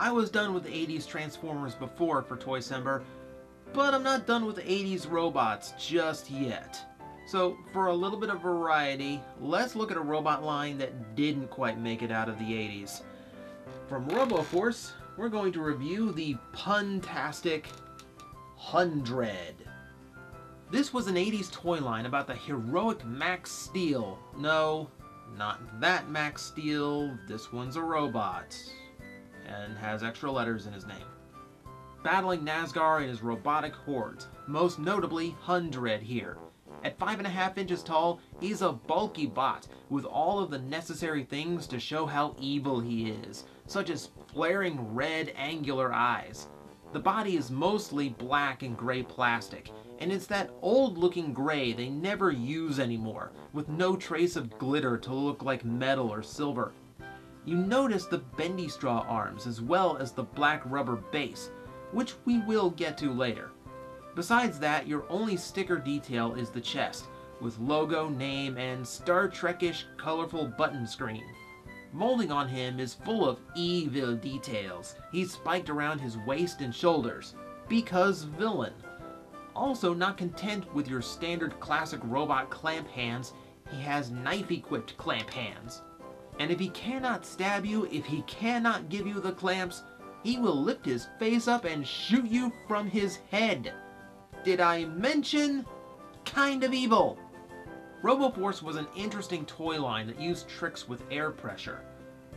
I was done with the 80s Transformers before for Toycember, but I'm not done with the 80s robots just yet. So, for a little bit of variety, let's look at a robot line that didn't quite make it out of the 80s. From RoboForce, we're going to review the pun-tastic Hun-Dred. This was an 80s toy line about the heroic Max Steel. No, not that Max Steel, this one's a robot, and has extra letters in his name. Battling Nazgar and his robotic hordes, most notably Hun-Dred here. At 5.5 inches tall, he's a bulky bot with all of the necessary things to show how evil he is, such as flaring red angular eyes. The body is mostly black and gray plastic, and it's that old-looking gray they never use anymore, with no trace of glitter to look like metal or silver. You notice the bendy straw arms as well as the black rubber base, which we will get to later. Besides that, your only sticker detail is the chest, with logo, name, and Star Trek-ish colorful button screen. Molding on him is full of evil details. He's spiked around his waist and shoulders, because villain. Also, not content with your standard classic robot clamp hands, he has knife-equipped clamp hands. And if he cannot stab you, if he cannot give you the clamps, he will lift his face up and shoot you from his head. Did I mention kind of evil? RoboForce was an interesting toy line that used tricks with air pressure.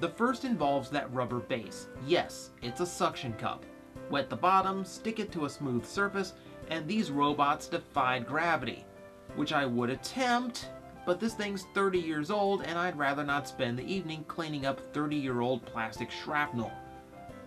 The first involves that rubber base. Yes, it's a suction cup. Wet the bottom, stick it to a smooth surface, and these robots defied gravity. Which I would attempt, but this thing's 30 years old and I'd rather not spend the evening cleaning up 30-year-old plastic shrapnel.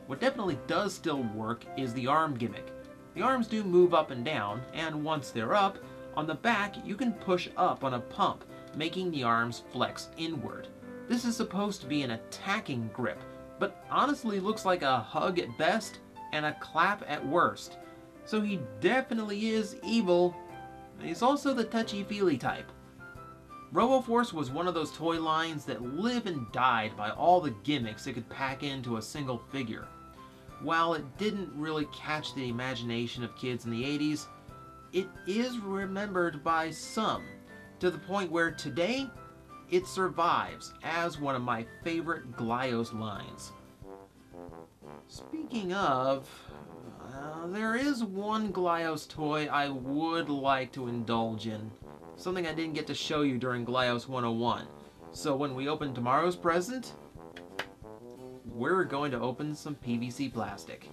What definitely does still work is the arm gimmick. The arms do move up and down, and once they're up, on the back you can push up on a pump, making the arms flex inward. This is supposed to be an attacking grip, but honestly looks like a hug at best and a clap at worst. So he definitely is evil. He's also the touchy-feely type. RoboForce was one of those toy lines that live and died by all the gimmicks it could pack into a single figure. While it didn't really catch the imagination of kids in the 80s, it is remembered by some, to the point where today, it survives as one of my favorite Glyos lines. Speaking of, there is one Glyos toy I would like to indulge in, something I didn't get to show you during Glyos 101. So when we open tomorrow's present, we're going to open some PVC plastic.